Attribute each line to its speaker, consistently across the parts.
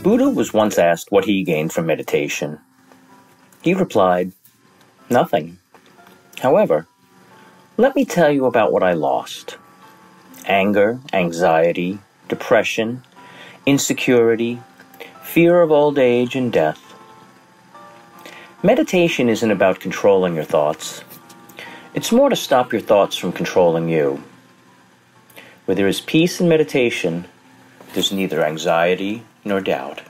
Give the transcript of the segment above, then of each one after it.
Speaker 1: Buddha was once asked what he gained from meditation. He replied, "Nothing. However, let me tell you about what I lost. Anger, anxiety, depression, insecurity, fear of old age and death. Meditation isn't about controlling your thoughts. It's more to stop your thoughts from controlling you. Where there is peace in meditation, there's neither anxiety nor doubt."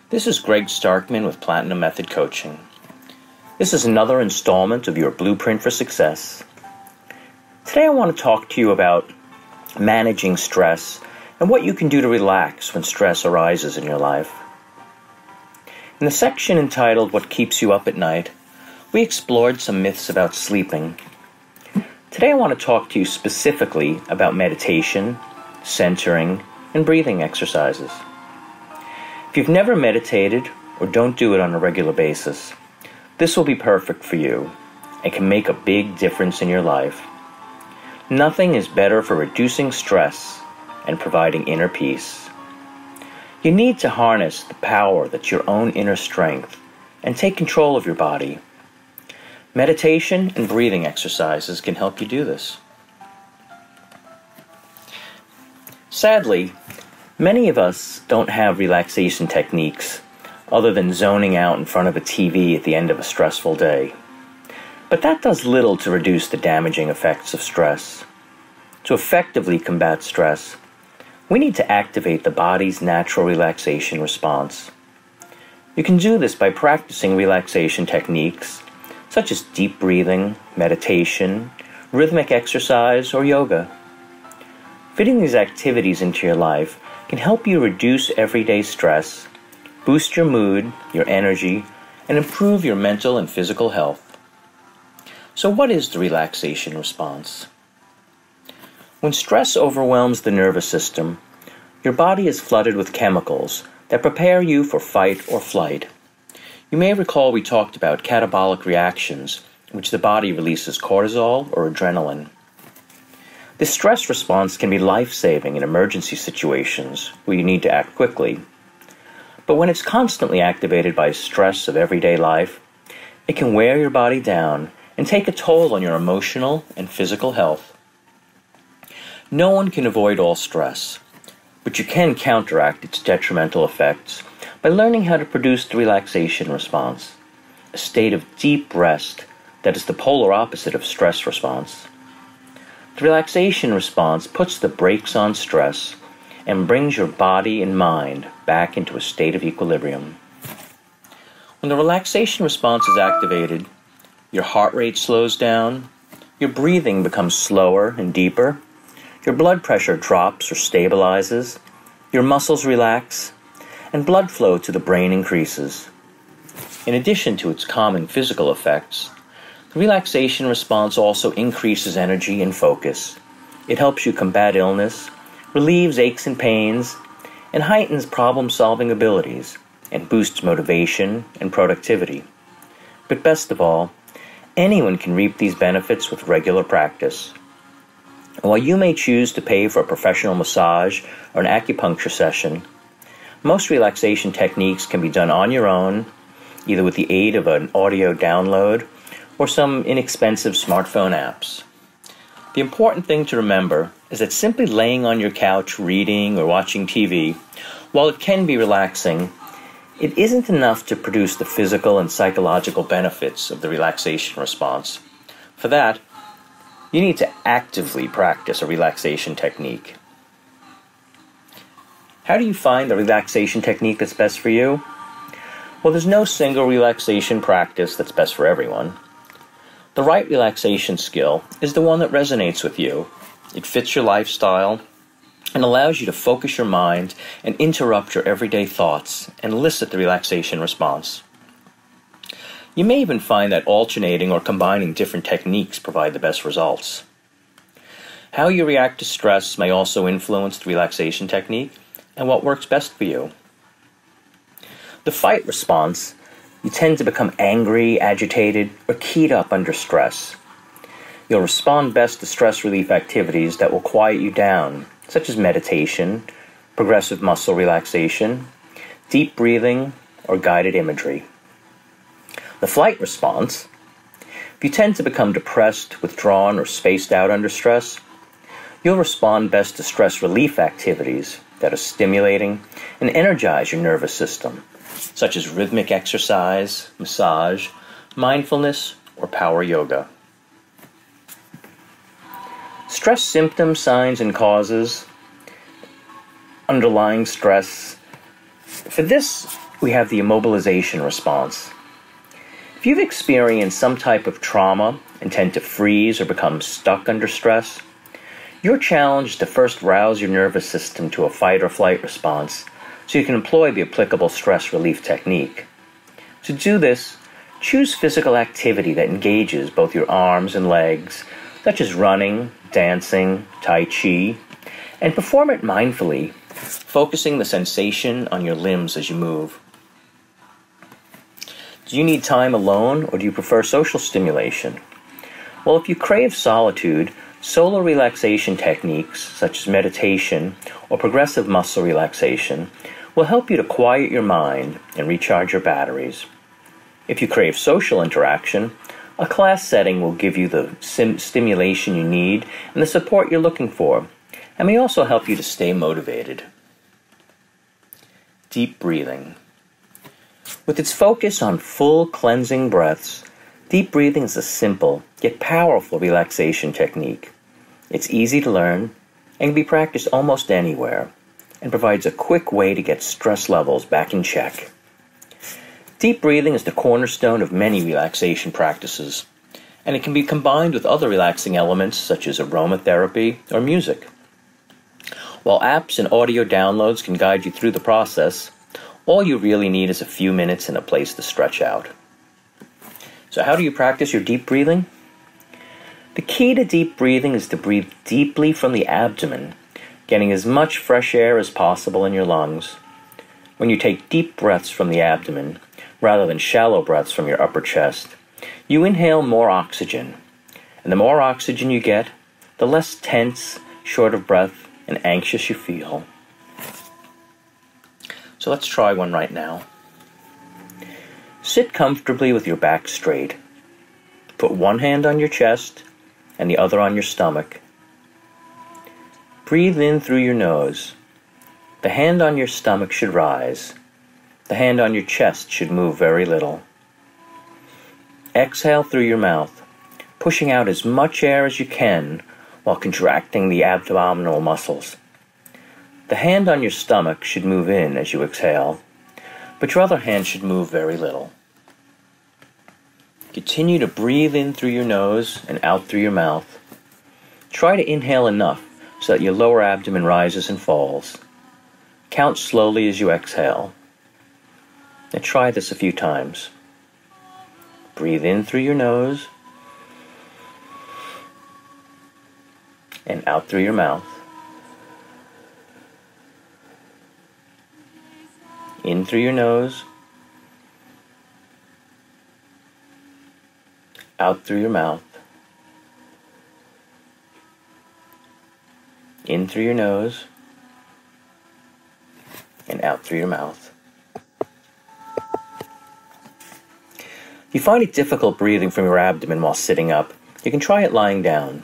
Speaker 1: This is Greg Starkman with Platinum Method Coaching. This is another installment of your Blueprint for Success. Today I want to talk to you about managing stress and what you can do to relax when stress arises in your life. In the section entitled "What Keeps You Up at Night," we explored some myths about sleeping. Today I want to talk to you specifically about meditation, centering, and breathing exercises. If you've never meditated or don't do it on a regular basis, this will be perfect for you and can make a big difference in your life. Nothing is better for reducing stress and providing inner peace. You need to harness the power that's your own inner strength and take control of your body. Meditation and breathing exercises can help you do this. Sadly, many of us don't have relaxation techniques other than zoning out in front of a TV at the end of a stressful day. But that does little to reduce the damaging effects of stress. To effectively combat stress, we need to activate the body's natural relaxation response. You can do this by practicing relaxation techniques such as deep breathing, meditation, rhythmic exercise, or yoga. Fitting these activities into your life can help you reduce everyday stress, boost your mood, your energy, and improve your mental and physical health. So what is the relaxation response? When stress overwhelms the nervous system, your body is flooded with chemicals that prepare you for fight or flight. You may recall we talked about catabolic reactions, in which the body releases cortisol or adrenaline. This stress response can be life-saving in emergency situations where you need to act quickly. But when it's constantly activated by stress of everyday life, it can wear your body down and take a toll on your emotional and physical health. No one can avoid all stress, but you can counteract its detrimental effects by learning how to produce the relaxation response, a state of deep rest that is the polar opposite of stress response. The relaxation response puts the brakes on stress and brings your body and mind back into a state of equilibrium. When the relaxation response is activated, your heart rate slows down, your breathing becomes slower and deeper, your blood pressure drops or stabilizes, your muscles relax, and blood flow to the brain increases. In addition to its calming physical effects, the relaxation response also increases energy and focus. It helps you combat illness, relieves aches and pains, and heightens problem-solving abilities, and boosts motivation and productivity. But best of all, anyone can reap these benefits with regular practice. While you may choose to pay for a professional massage or an acupuncture session, most relaxation techniques can be done on your own, either with the aid of an audio download or some inexpensive smartphone apps. The important thing to remember is that simply laying on your couch reading or watching TV, while it can be relaxing, it isn't enough to produce the physical and psychological benefits of the relaxation response. For that, you need to actively practice a relaxation technique. How do you find the relaxation technique that's best for you? Well, there's no single relaxation practice that's best for everyone. The right relaxation skill is the one that resonates with you. It fits your lifestyle and allows you to focus your mind and interrupt your everyday thoughts and elicit the relaxation response. You may even find that alternating or combining different techniques provide the best results. How you react to stress may also influence the relaxation technique and what works best for you. The fight response, you tend to become angry, agitated, or keyed up under stress. You'll respond best to stress relief activities that will quiet you down, such as meditation, progressive muscle relaxation, deep breathing, or guided imagery. The flight response: if you tend to become depressed, withdrawn, or spaced out under stress, you'll respond best to stress relief activities that are stimulating and energize your nervous system, such as rhythmic exercise, massage, mindfulness, or power yoga. Stress symptoms, signs, and causes. Underlying stress. For this, we have the immobilization response. If you've experienced some type of trauma and tend to freeze or become stuck under stress, your challenge is to first rouse your nervous system to a fight or flight response so you can employ the applicable stress relief technique. To do this, choose physical activity that engages both your arms and legs, such as running, dancing, tai chi, and perform it mindfully, focusing the sensation on your limbs as you move. Do you need time alone, or do you prefer social stimulation? Well, if you crave solitude, solo relaxation techniques such as meditation or progressive muscle relaxation will help you to quiet your mind and recharge your batteries. If you crave social interaction, a class setting will give you the stimulation you need and the support you're looking for, and may also help you to stay motivated. Deep breathing. With its focus on full cleansing breaths, deep breathing is a simple yet powerful relaxation technique. It's easy to learn and can be practiced almost anywhere, and provides a quick way to get stress levels back in check. Deep breathing is the cornerstone of many relaxation practices, and it can be combined with other relaxing elements such as aromatherapy or music. While apps and audio downloads can guide you through the process, all you really need is a few minutes and a place to stretch out. So how do you practice your deep breathing? The key to deep breathing is to breathe deeply from the abdomen, getting as much fresh air as possible in your lungs. When you take deep breaths from the abdomen, rather than shallow breaths from your upper chest, you inhale more oxygen. And the more oxygen you get, the less tense, short of breath, and anxious you feel. So let's try one right now. Sit comfortably with your back straight. Put one hand on your chest and the other on your stomach. Breathe in through your nose. The hand on your stomach should rise. The hand on your chest should move very little. Exhale through your mouth, pushing out as much air as you can while contracting the abdominal muscles. The hand on your stomach should move in as you exhale, but your other hand should move very little. Continue to breathe in through your nose and out through your mouth. Try to inhale enough so that your lower abdomen rises and falls. Count slowly as you exhale. Now try this a few times. Breathe in through your nose and out through your mouth. In through your nose, out through your mouth. In through your nose and out through your mouth. If you find it difficult breathing from your abdomen while sitting up, you can try it lying down.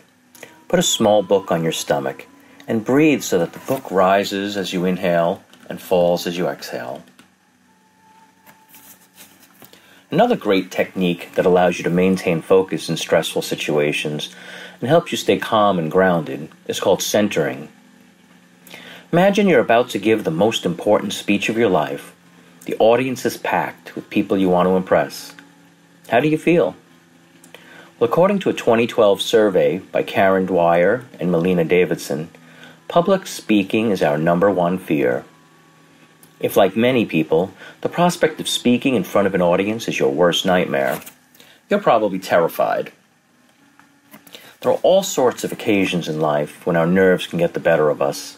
Speaker 1: Put a small book on your stomach and breathe so that the book rises as you inhale and falls as you exhale. Another great technique that allows you to maintain focus in stressful situations and helps you stay calm and grounded is called centering. Imagine you're about to give the most important speech of your life. The audience is packed with people you want to impress. How do you feel? Well, according to a 2012 survey by Karen Dwyer and Melina Davidson, public speaking is our #1 fear. If, like many people, the prospect of speaking in front of an audience is your worst nightmare, you're probably terrified. There are all sorts of occasions in life when our nerves can get the better of us.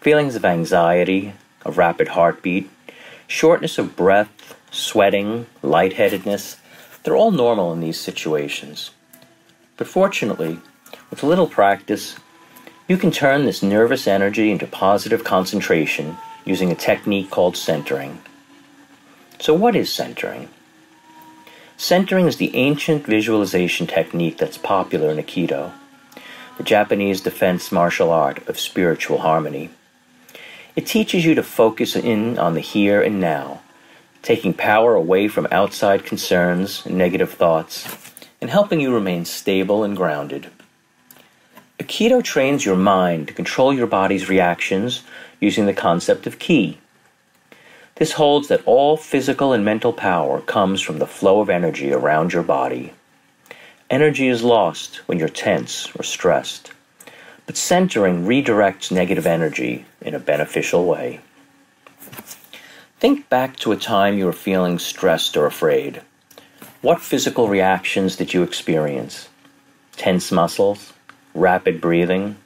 Speaker 1: Feelings of anxiety, a rapid heartbeat, shortness of breath, sweating, lightheadedness, they're all normal in these situations. But fortunately, with a little practice, You can turn this nervous energy into positive concentration using a technique called centering. So what is centering? Centering is the ancient visualization technique that's popular in Aikido, the Japanese defense martial art of spiritual harmony. It teaches you to focus in on the here and now, taking power away from outside concerns and negative thoughts, and helping you remain stable and grounded. Aikido trains your mind to control your body's reactions using the concept of ki. This holds that all physical and mental power comes from the flow of energy around your body. Energy is lost when you're tense or stressed, but centering redirects negative energy in a beneficial way. Think back to a time you were feeling stressed or afraid. What physical reactions did you experience? Tense muscles, rapid breathing,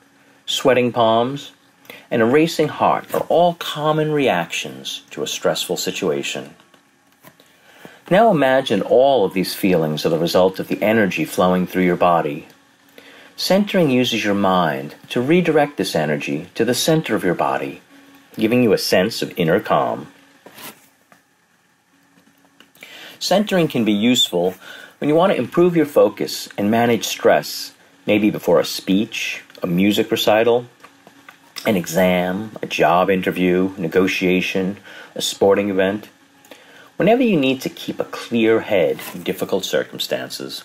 Speaker 1: sweating palms, and a racing heart are all common reactions to a stressful situation. Now imagine all of these feelings are the result of the energy flowing through your body. Centering uses your mind to redirect this energy to the center of your body, giving you a sense of inner calm. Centering can be useful when you want to improve your focus and manage stress, maybe before a speech, a music recital, an exam, a job interview, negotiation, a sporting event. Whenever you need to keep a clear head in difficult circumstances.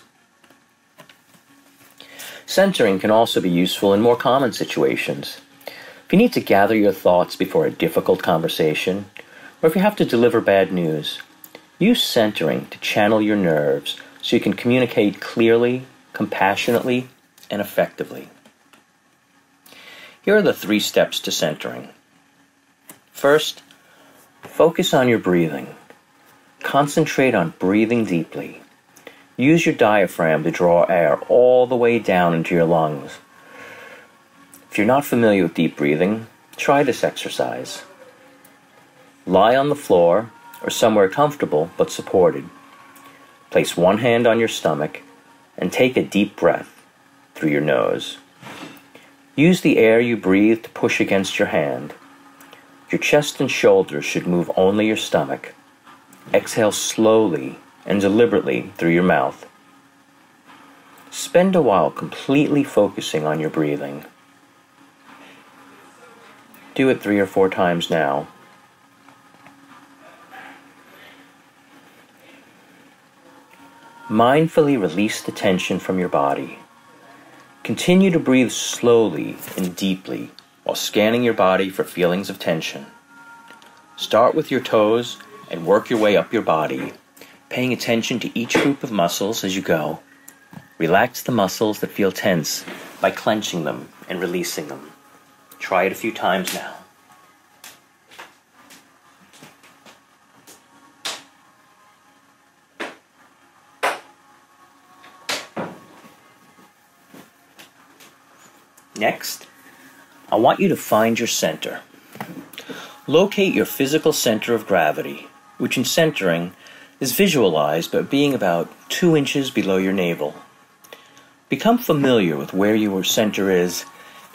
Speaker 1: Centering can also be useful in more common situations. If you need to gather your thoughts before a difficult conversation, or if you have to deliver bad news, use centering to channel your nerves so you can communicate clearly, compassionately, and effectively. Here are the 3 steps to centering. First, focus on your breathing. Concentrate on breathing deeply. Use your diaphragm to draw air all the way down into your lungs. If you're not familiar with deep breathing, try this exercise. Lie on the floor or somewhere comfortable but supported. Place one hand on your stomach and take a deep breath through your nose. Use the air you breathe to push against your hand. Your chest and shoulders should move only your stomach. Exhale slowly and deliberately through your mouth. Spend a while completely focusing on your breathing. Do it 3 or 4 times now. Mindfully release the tension from your body. Continue to breathe slowly and deeply while scanning your body for feelings of tension. Start with your toes and work your way up your body, paying attention to each group of muscles as you go. Relax the muscles that feel tense by clenching them and releasing them. Try it a few times now. Next, I want you to find your center. Locate your physical center of gravity, which in centering is visualized by being about 2 inches below your navel. Become familiar with where your center is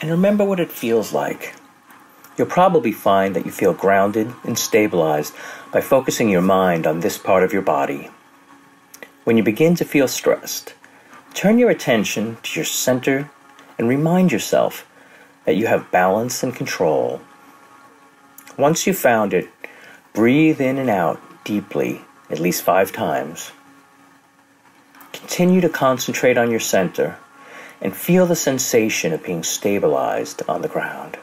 Speaker 1: and remember what it feels like. You'll probably find that you feel grounded and stabilized by focusing your mind on this part of your body. When you begin to feel stressed, turn your attention to your center and remind yourself that you have balance and control. Once you've found it, breathe in and out deeply at least 5 times. Continue to concentrate on your center and feel the sensation of being stabilized on the ground.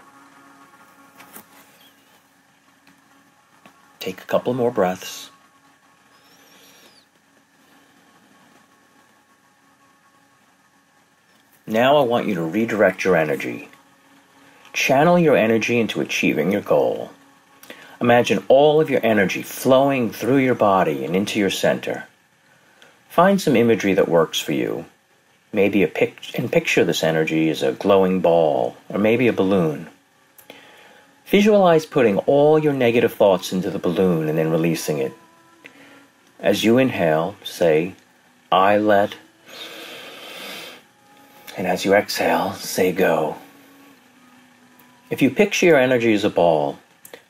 Speaker 1: Take a couple more breaths. Now I want you to redirect your energy. Channel your energy into achieving your goal. Imagine all of your energy flowing through your body and into your center. Find some imagery that works for you. Maybe picture this energy as a glowing ball, or maybe a balloon. Visualize putting all your negative thoughts into the balloon and then releasing it. As you inhale, say, I let, and as you exhale, say go. If you picture your energy as a ball,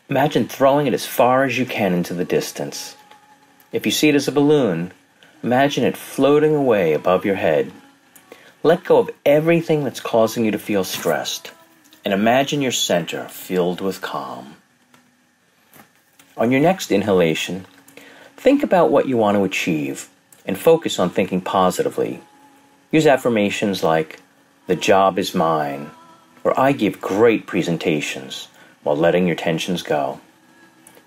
Speaker 1: imagine throwing it as far as you can into the distance. If you see it as a balloon, imagine it floating away above your head. Let go of everything that's causing you to feel stressed, and imagine your center filled with calm. On your next inhalation, think about what you want to achieve and focus on thinking positively. Use affirmations like, "The job is mine," or "I give great presentations," while letting your tensions go.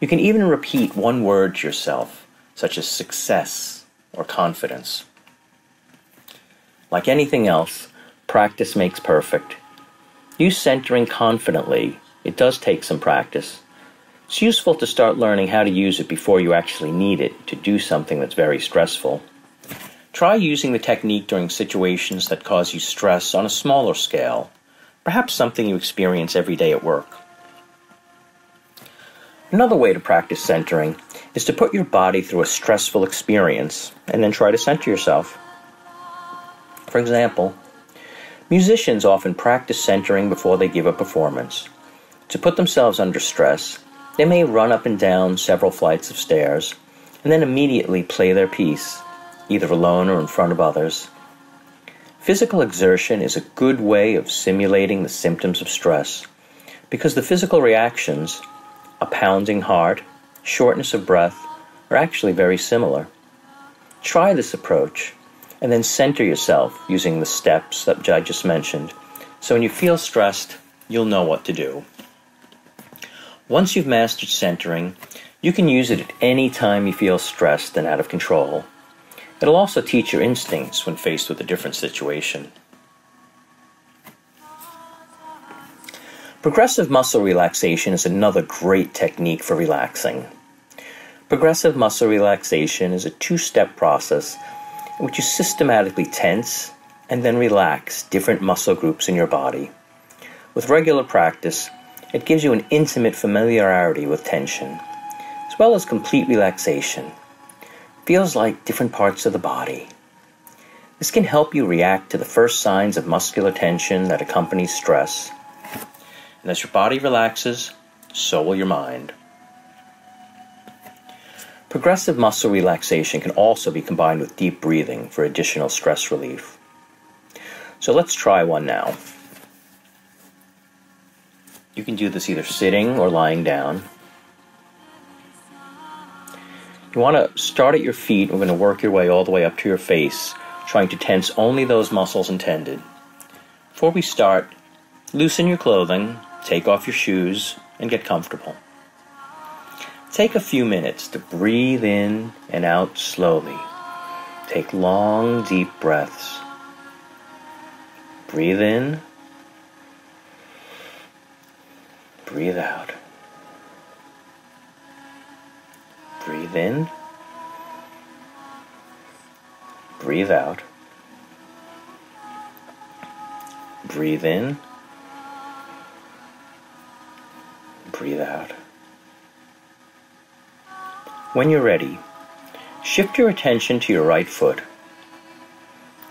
Speaker 1: You can even repeat one word to yourself, such as success or confidence. Like anything else, practice makes perfect. Use centering confidently. It does take some practice. It's useful to start learning how to use it before you actually need it to do something that's very stressful. Try using the technique during situations that cause you stress on a smaller scale, perhaps something you experience every day at work. Another way to practice centering is to put your body through a stressful experience and then try to center yourself. For example, musicians often practice centering before they give a performance. To put themselves under stress, they may run up and down several flights of stairs and then immediately play their piece, either alone or in front of others. Physical exertion is a good way of simulating the symptoms of stress because the physical reactions, a pounding heart, shortness of breath, are actually very similar. Try this approach and then center yourself using the steps that I just mentioned, so when you feel stressed, you'll know what to do. Once you've mastered centering, you can use it at any time you feel stressed and out of control. It'll also teach your instincts when faced with a different situation. Progressive muscle relaxation is another great technique for relaxing. Progressive muscle relaxation is a two-step process in which you systematically tense and then relax different muscle groups in your body. With regular practice, it gives you an intimate familiarity with tension, as well as complete relaxation. Feels like different parts of the body. This can help you react to the first signs of muscular tension that accompanies stress. And as your body relaxes, so will your mind. Progressive muscle relaxation can also be combined with deep breathing for additional stress relief. So let's try one now. You can do this either sitting or lying down. You want to start at your feet. We're going to work your way all the way up to your face, trying to tense only those muscles intended. Before we start, loosen your clothing, take off your shoes, and get comfortable. Take a few minutes to breathe in and out slowly. Take long, deep breaths. Breathe in. Breathe out. Breathe in. Breathe out. Breathe in. Breathe out. When you're ready, shift your attention to your right foot.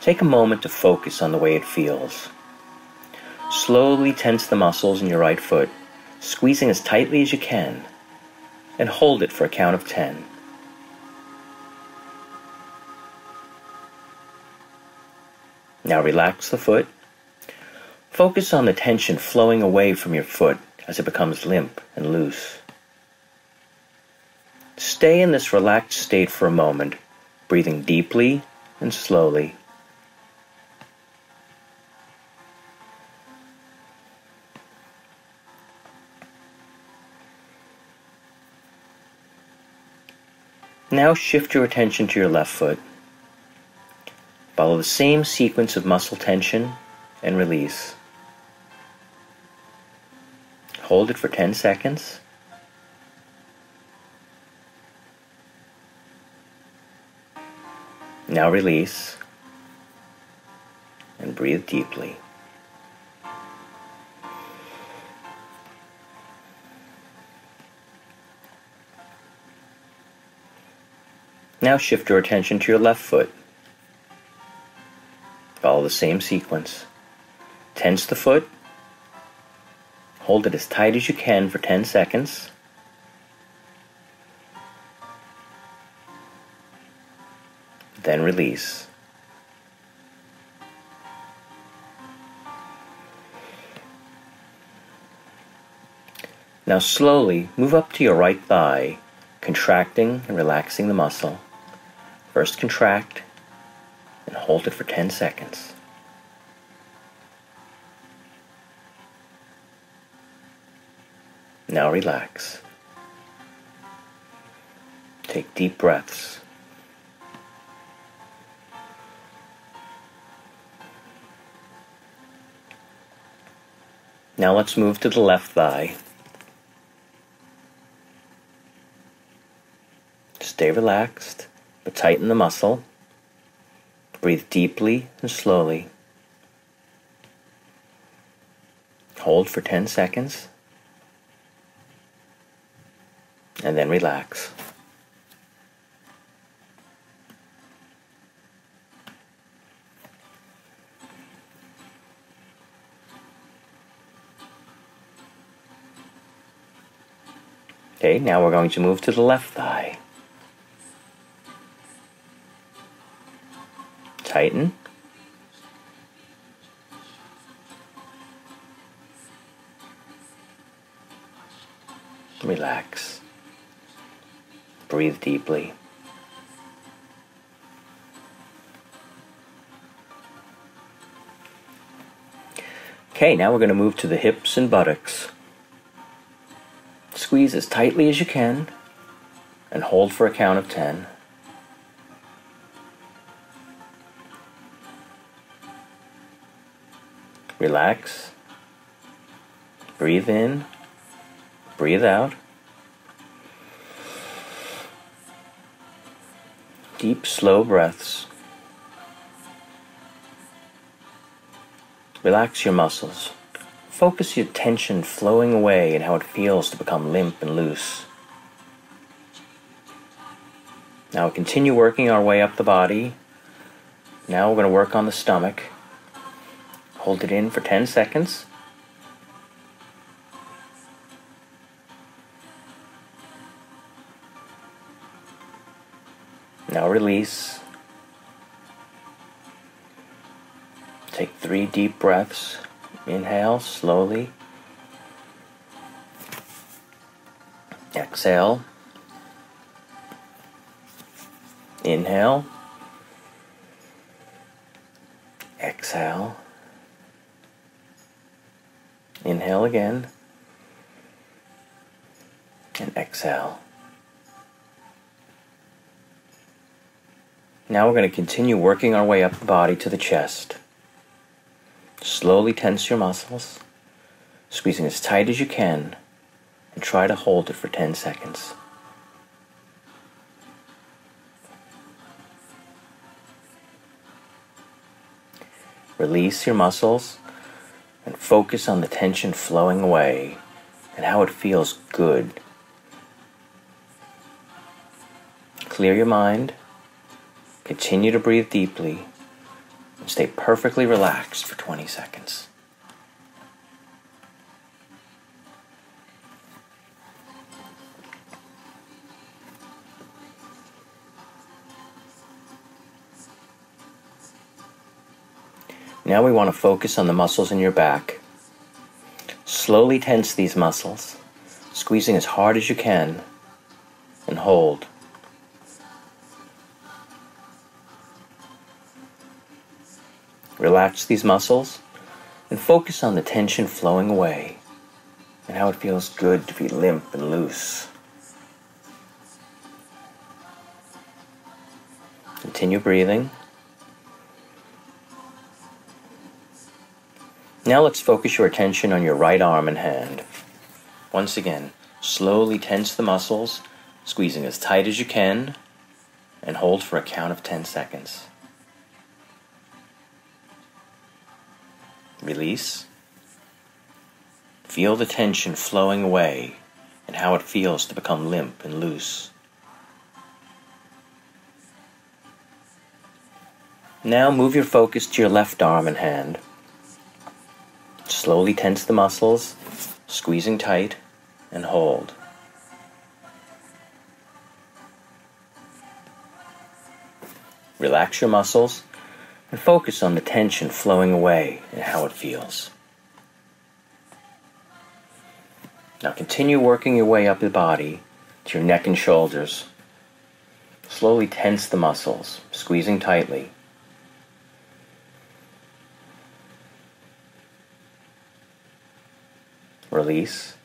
Speaker 1: Take a moment to focus on the way it feels. Slowly tense the muscles in your right foot, squeezing as tightly as you can, and hold it for a count of 10. Now relax the foot. Focus on the tension flowing away from your foot as it becomes limp and loose. Stay in this relaxed state for a moment, breathing deeply and slowly. Now shift your attention to your left foot. Follow the same sequence of muscle tension and release. Hold it for 10 seconds. Now release and breathe deeply. Now shift your attention to your left foot. Follow the same sequence. Tense the foot, Hold it as tight as you can for 10 seconds. Then release. Now slowly move up to your right thigh, contracting and relaxing the muscle. First contract and hold it for 10 seconds. Now relax. Take deep breaths. Now let's move to the left thigh. Stay relaxed, but tighten the muscle. Breathe deeply and slowly. Hold for 10 seconds. And then relax. Okay, now we're going to move to the left thigh. Tighten. Relax. Breathe deeply. Okay, now we're going to move to the hips and buttocks. Squeeze as tightly as you can and hold for a count of 10. Relax. Breathe in. Breathe out. Deep, slow breaths. Relax your muscles. Focus your tension flowing away and how it feels to become limp and loose. Now continue working our way up the body. Now we're going to work on the stomach. Hold it in for 10 seconds. Now release. Take 3 deep breaths. Inhale slowly. Exhale. Inhale. Exhale. Inhale again. And exhale. Now we're going to continue working our way up the body to the chest. Slowly tense your muscles, squeezing as tight as you can, and try to hold it for 10 seconds. Release your muscles and focus on the tension flowing away and how it feels good. Clear your mind, continue to breathe deeply, and stay perfectly relaxed for 20 seconds. Now we want to focus on the muscles in your back. Slowly tense these muscles, squeezing as hard as you can, and hold. Relax these muscles and focus on the tension flowing away and how it feels good to be limp and loose. Continue breathing. Now let's focus your attention on your right arm and hand. Once again, slowly tense the muscles, squeezing as tight as you can, and hold for a count of 10 seconds. Release. Feel the tension flowing away and how it feels to become limp and loose. Now move your focus to your left arm and hand. Slowly tense the muscles, squeezing tight, and hold. Relax your muscles and focus on the tension flowing away and how it feels. Now continue working your way up the body to your neck and shoulders. Slowly tense the muscles, squeezing tightly. Release.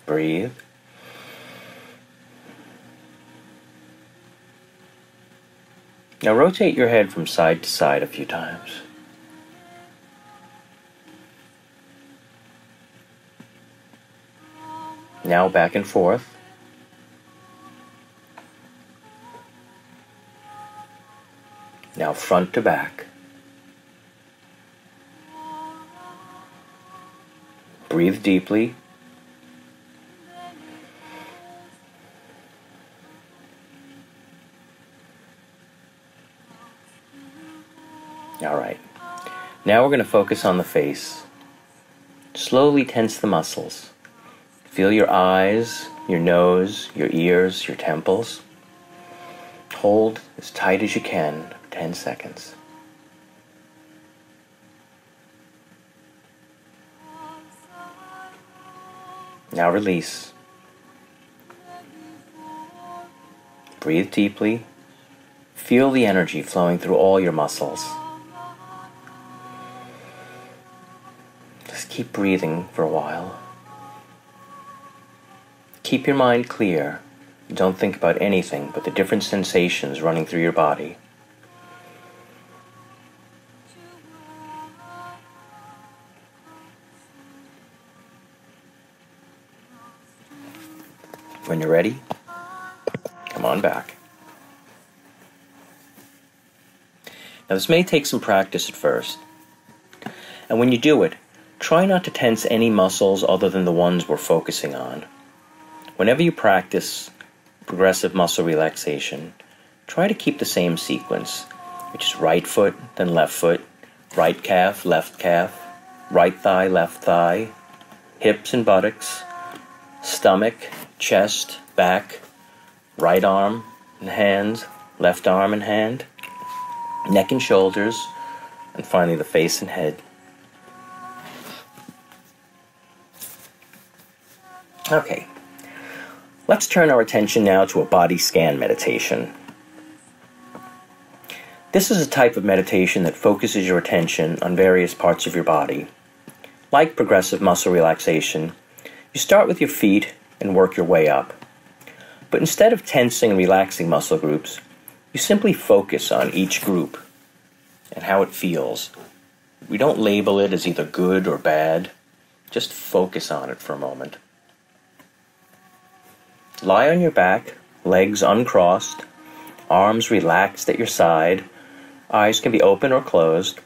Speaker 1: Breathe. Now rotate your head from side to side a few times. Now back and forth. Now front to back. Breathe deeply. All right. Now we're going to focus on the face. Slowly tense the muscles. Feel your eyes, your nose, your ears, your temples. Hold as tight as you can for 10 seconds. Now release. Breathe deeply. Feel the energy flowing through all your muscles. Just keep breathing for a while. Keep your mind clear. Don't think about anything but the different sensations running through your body. When you're ready, come on back. Now this may take some practice at first. And when you do it, try not to tense any muscles other than the ones we're focusing on. Whenever you practice progressive muscle relaxation, try to keep the same sequence, which is right foot, then left foot, right calf, right thigh, left thigh, hips and buttocks, stomach, chest, back, right arm and hand, left arm and hand, neck and shoulders, and finally the face and head. Okay. Let's turn our attention now to a body scan meditation. This is a type of meditation that focuses your attention on various parts of your body. Like progressive muscle relaxation, you start with your feet and work your way up. But instead of tensing and relaxing muscle groups, you simply focus on each group and how it feels. We don't label it as either good or bad, just focus on it for a moment. Lie on your back, legs uncrossed, arms relaxed at your side, eyes can be open or closed,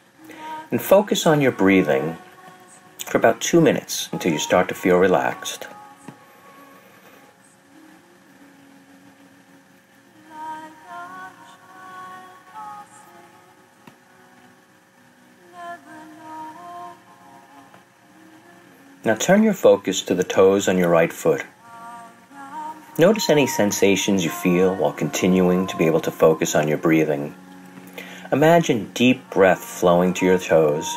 Speaker 1: and focus on your breathing for about 2 minutes until you start to feel relaxed. Now turn your focus to the toes on your right foot. Notice any sensations you feel while continuing to be able to focus on your breathing. Imagine deep breath flowing to your toes.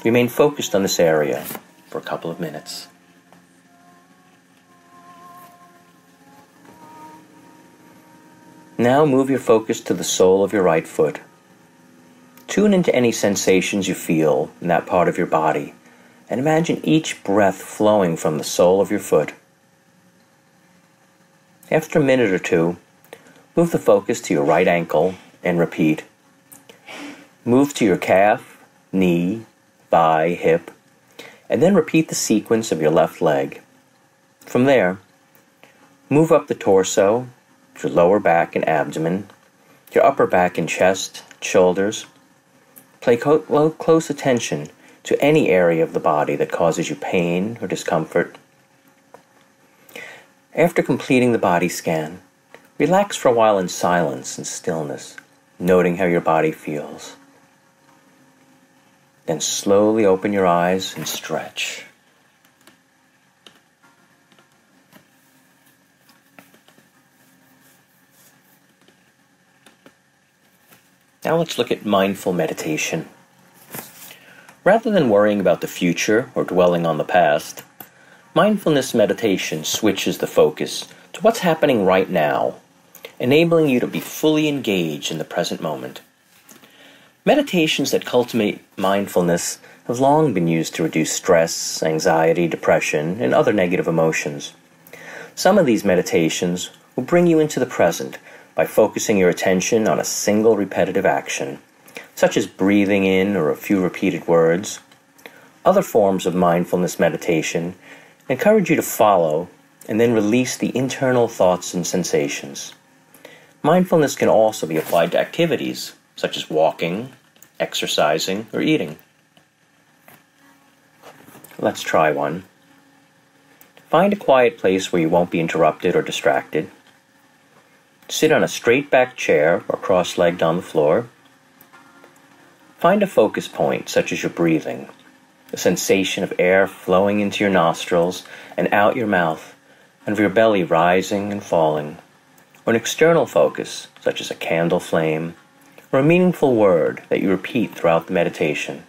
Speaker 1: Remain focused on this area for a couple of minutes. Now move your focus to the sole of your right foot. Tune into any sensations you feel in that part of your body, and imagine each breath flowing from the sole of your foot. After a minute or two, move the focus to your right ankle and repeat. Move to your calf, knee, thigh, hip, and then repeat the sequence of your left leg. From there, move up the torso, your lower back and abdomen, your upper back and chest, shoulders. Pay close attention to any area of the body that causes you pain or discomfort. After completing the body scan, relax for a while in silence and stillness, noting how your body feels. Then slowly open your eyes and stretch. Now let's look at mindful meditation. Rather than worrying about the future or dwelling on the past, mindfulness meditation switches the focus to what's happening right now, enabling you to be fully engaged in the present moment. Meditations that cultivate mindfulness have long been used to reduce stress, anxiety, depression, and other negative emotions. Some of these meditations will bring you into the present by focusing your attention on a single repetitive action, such as breathing in or a few repeated words. Other forms of mindfulness meditation encourage you to follow and then release the internal thoughts and sensations. Mindfulness can also be applied to activities such as walking, exercising, or eating. Let's try one. Find a quiet place where you won't be interrupted or distracted. Sit on a straight-backed chair or cross-legged on the floor. Find a focus point, such as your breathing, the sensation of air flowing into your nostrils and out your mouth, and of your belly rising and falling, or an external focus, such as a candle flame, or a meaningful word that you repeat throughout the meditation.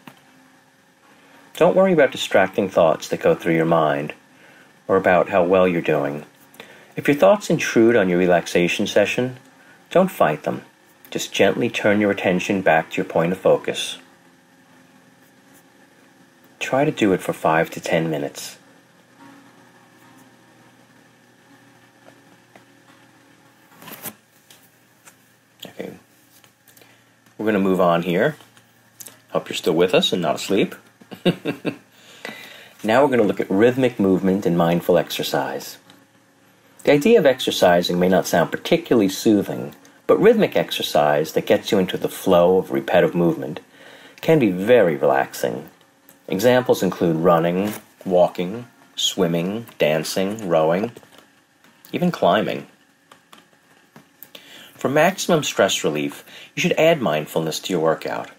Speaker 1: Don't worry about distracting thoughts that go through your mind, or about how well you're doing. If your thoughts intrude on your relaxation session, don't fight them. Just gently turn your attention back to your point of focus. Try to do it for 5 to 10 minutes. Okay, we're going to move on here. Hope you're still with us and not asleep. Now we're going to look at rhythmic movement and mindful exercise. The idea of exercising may not sound particularly soothing, but rhythmic exercise that gets you into the flow of repetitive movement can be very relaxing. Examples include running, walking, swimming, dancing, rowing, even climbing. For maximum stress relief, you should add mindfulness to your workout.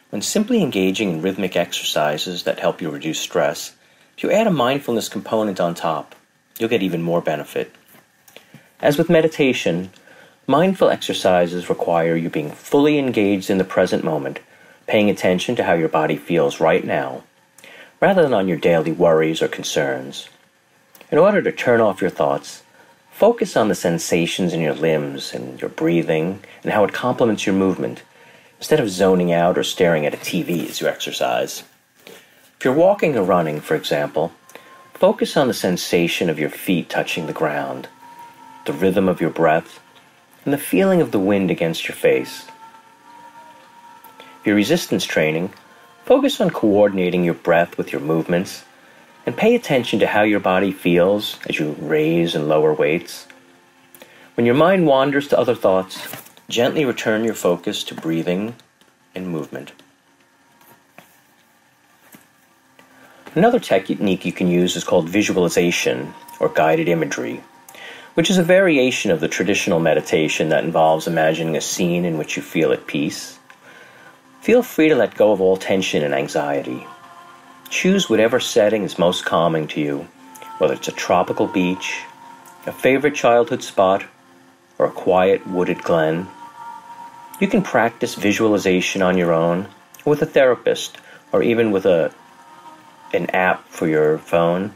Speaker 1: When simply engaging in rhythmic exercises that help you reduce stress, if you add a mindfulness component on top, you'll get even more benefit. As with meditation, mindful exercises require you being fully engaged in the present moment, paying attention to how your body feels right now, rather than on your daily worries or concerns. In order to turn off your thoughts, focus on the sensations in your limbs and your breathing and how it complements your movement, instead of zoning out or staring at a TV as you exercise. If you're walking or running, for example, focus on the sensation of your feet touching the ground, the rhythm of your breath, and the feeling of the wind against your face. If you're resistance training, focus on coordinating your breath with your movements, and pay attention to how your body feels as you raise and lower weights. When your mind wanders to other thoughts, gently return your focus to breathing and movement. Another technique you can use is called visualization, or guided imagery, which is a variation of the traditional meditation that involves imagining a scene in which you feel at peace. Feel free to let go of all tension and anxiety. Choose whatever setting is most calming to you, whether it's a tropical beach, a favorite childhood spot, or a quiet wooded glen. You can practice visualization on your own, with a therapist, or even with an app for your phone.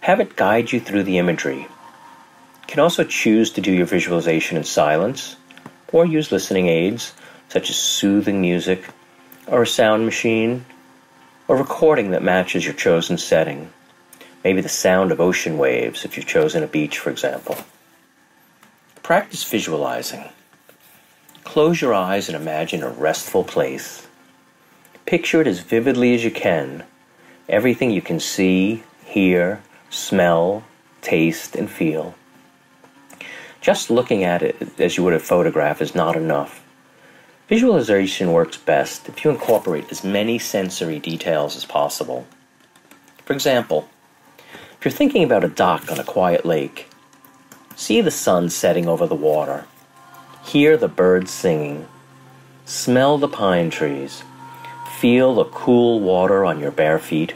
Speaker 1: Have it guide you through the imagery. You can also choose to do your visualization in silence, or use listening aids, such as soothing music, or a sound machine, or recording that matches your chosen setting. Maybe the sound of ocean waves if you've chosen a beach, for example. Practice visualizing. Close your eyes and imagine a restful place. Picture it as vividly as you can. Everything you can see, hear, smell, taste, and feel. Just looking at it as you would a photograph is not enough. Visualization works best if you incorporate as many sensory details as possible. For example, if you're thinking about a dock on a quiet lake, see the sun setting over the water, hear the birds singing, smell the pine trees, feel the cool water on your bare feet,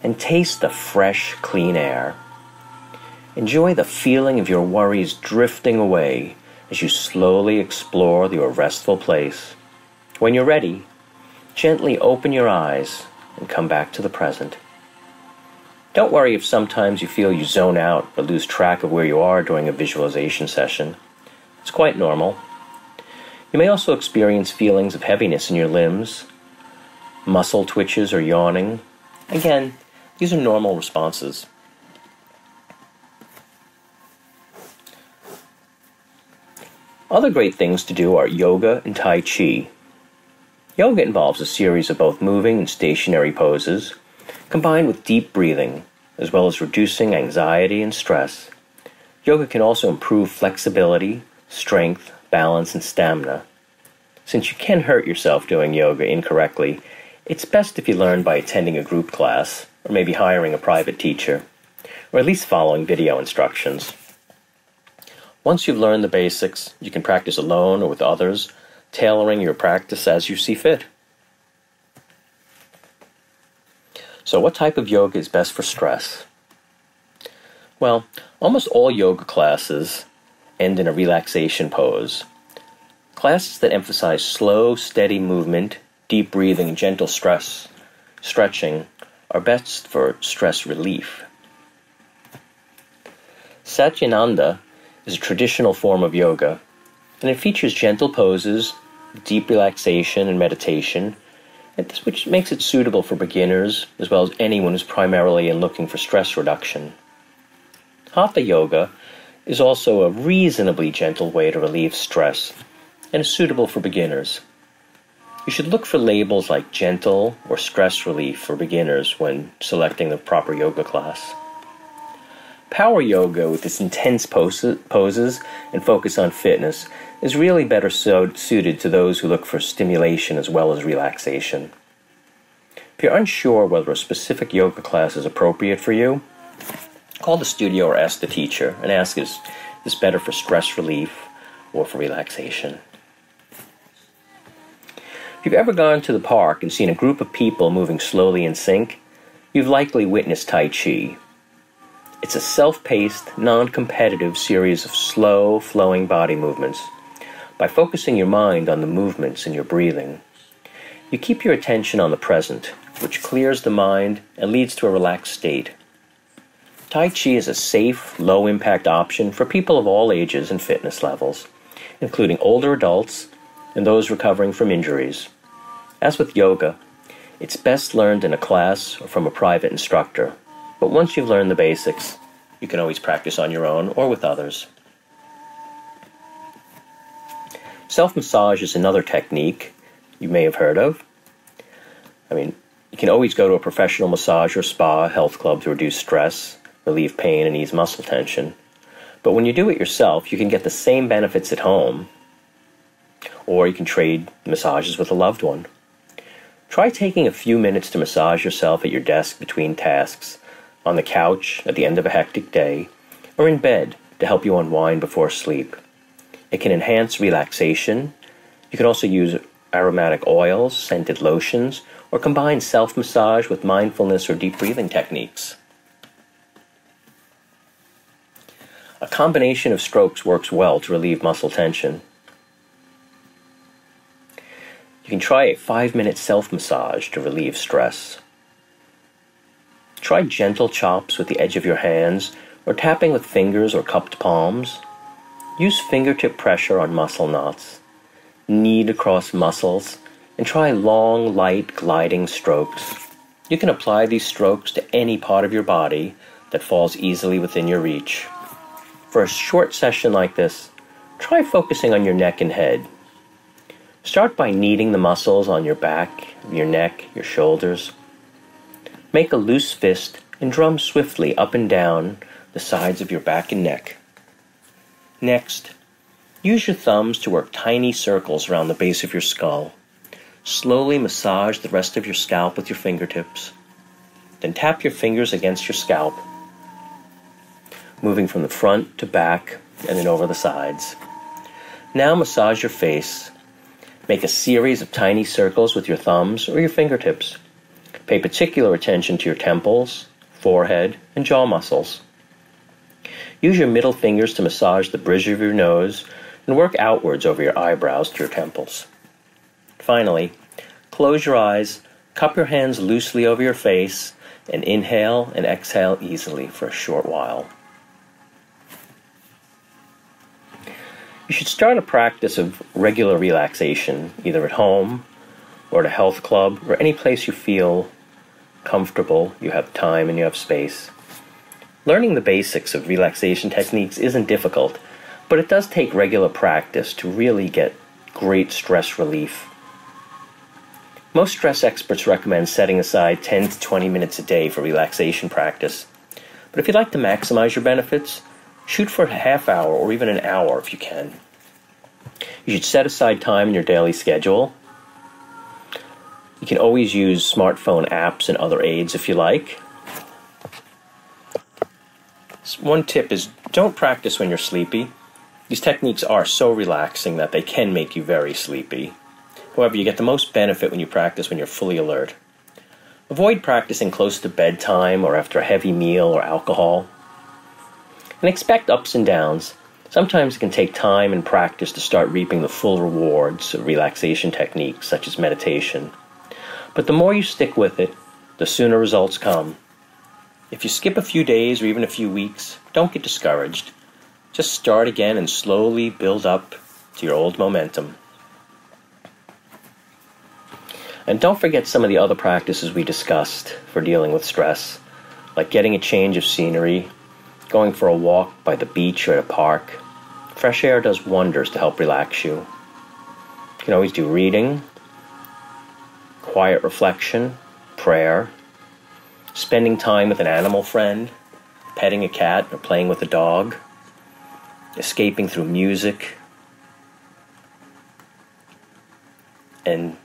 Speaker 1: and taste the fresh, clean air. Enjoy the feeling of your worries drifting away as you slowly explore your restful place. When you're ready, gently open your eyes and come back to the present. Don't worry if sometimes you feel you zone out or lose track of where you are during a visualization session. It's quite normal. You may also experience feelings of heaviness in your limbs, muscle twitches or yawning. Again, these are normal responses. Other great things to do are yoga and Tai Chi. Yoga involves a series of both moving and stationary poses, combined with deep breathing, as well as reducing anxiety and stress. Yoga can also improve flexibility, strength, balance, and stamina. Since you can hurt yourself doing yoga incorrectly, it's best if you learn by attending a group class, or maybe hiring a private teacher, or at least following video instructions. Once you've learned the basics, you can practice alone or with others, tailoring your practice as you see fit. So what type of yoga is best for stress? Well, almost all yoga classes end in a relaxation pose. Classes that emphasize slow, steady movement, deep breathing, and gentle stretching are best for stress relief. Satyananda is a traditional form of yoga, and it features gentle poses, deep relaxation and meditation, which makes it suitable for beginners as well as anyone who's primarily looking for stress reduction. Hatha yoga is also a reasonably gentle way to relieve stress and is suitable for beginners. You should look for labels like gentle or stress relief for beginners when selecting the proper yoga class. Power yoga, with its intense poses and focus on fitness, is really better suited to those who look for stimulation as well as relaxation. If you're unsure whether a specific yoga class is appropriate for you, call the studio or ask the teacher and ask, is this better for stress relief or for relaxation? If you've ever gone to the park and seen a group of people moving slowly in sync, you've likely witnessed Tai Chi. It's a self-paced, non-competitive series of slow, flowing body movements. By focusing your mind on the movements and your breathing, you keep your attention on the present, which clears the mind and leads to a relaxed state. Tai Chi is a safe, low-impact option for people of all ages and fitness levels, including older adults and those recovering from injuries. As with yoga, it's best learned in a class or from a private instructor. But once you've learned the basics, you can always practice on your own or with others. Self-massage is another technique you may have heard of. You can always go to a professional massage or spa, health club to reduce stress, relieve pain, and ease muscle tension. But when you do it yourself, you can get the same benefits at home, or you can trade massages with a loved one. Try taking a few minutes to massage yourself at your desk between tasks, on the couch at the end of a hectic day, or in bed to help you unwind before sleep. It can enhance relaxation. You can also use aromatic oils, scented lotions, or combine self-massage with mindfulness or deep breathing techniques. A combination of strokes works well to relieve muscle tension. You can try a 5-minute self-massage to relieve stress. Try gentle chops with the edge of your hands or tapping with fingers or cupped palms. Use fingertip pressure on muscle knots. Knead across muscles and try long, light, gliding strokes. You can apply these strokes to any part of your body that falls easily within your reach. For a short session like this, try focusing on your neck and head. Start by kneading the muscles on your back, your neck, your shoulders. Make a loose fist and drum swiftly up and down the sides of your back and neck. Next, use your thumbs to work tiny circles around the base of your skull. Slowly massage the rest of your scalp with your fingertips. Then tap your fingers against your scalp, moving from the front to back and then over the sides. Now massage your face. Make a series of tiny circles with your thumbs or your fingertips. Pay particular attention to your temples, forehead, and jaw muscles. Use your middle fingers to massage the bridge of your nose and work outwards over your eyebrows to your temples. Finally, close your eyes, cup your hands loosely over your face, and inhale and exhale easily for a short while. You should start a practice of regular relaxation, either at home or at a health club or any place you feel comfortable, you have time and you have space. Learning the basics of relaxation techniques isn't difficult, but it does take regular practice to really get great stress relief. Most stress experts recommend setting aside 10 to 20 minutes a day for relaxation practice. But if you'd like to maximize your benefits, shoot for a half hour or even an hour if you can. You should set aside time in your daily schedule. You can always use smartphone apps and other aids if you like. One tip is don't practice when you're sleepy. These techniques are so relaxing that they can make you very sleepy. However, you get the most benefit when you practice when you're fully alert. Avoid practicing close to bedtime or after a heavy meal or alcohol. And expect ups and downs. Sometimes it can take time and practice to start reaping the full rewards of relaxation techniques such as meditation. But the more you stick with it, the sooner results come. If you skip a few days or even a few weeks, don't get discouraged. Just start again and slowly build up to your old momentum. And don't forget some of the other practices we discussed for dealing with stress, like getting a change of scenery, going for a walk by the beach or at a park. Fresh air does wonders to help relax you. You can always do reading, quiet reflection, prayer, spending time with an animal friend, petting a cat or playing with a dog, escaping through music, and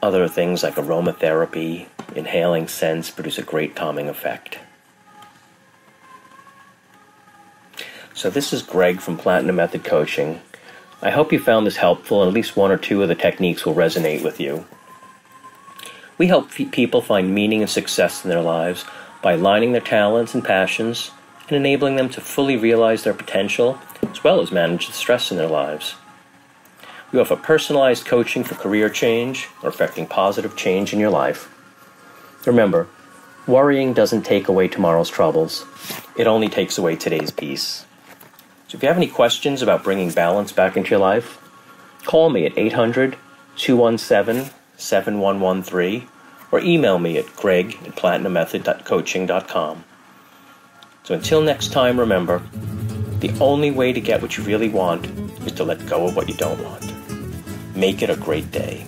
Speaker 1: other things like aromatherapy, inhaling scents produce a great calming effect. So this is Greg from Platinum Method Coaching. I hope you found this helpful and at least one or two of the techniques will resonate with you. We help people find meaning and success in their lives by aligning their talents and passions and enabling them to fully realize their potential as well as manage the stress in their lives. We offer personalized coaching for career change or affecting positive change in your life. Remember, worrying doesn't take away tomorrow's troubles. It only takes away today's peace. So if you have any questions about bringing balance back into your life, call me at 800-217-7113 or email me at greg@platinummethod.coaching.com. So until next time, remember, the only way to get what you really want is to let go of what you don't want. Make it a great day.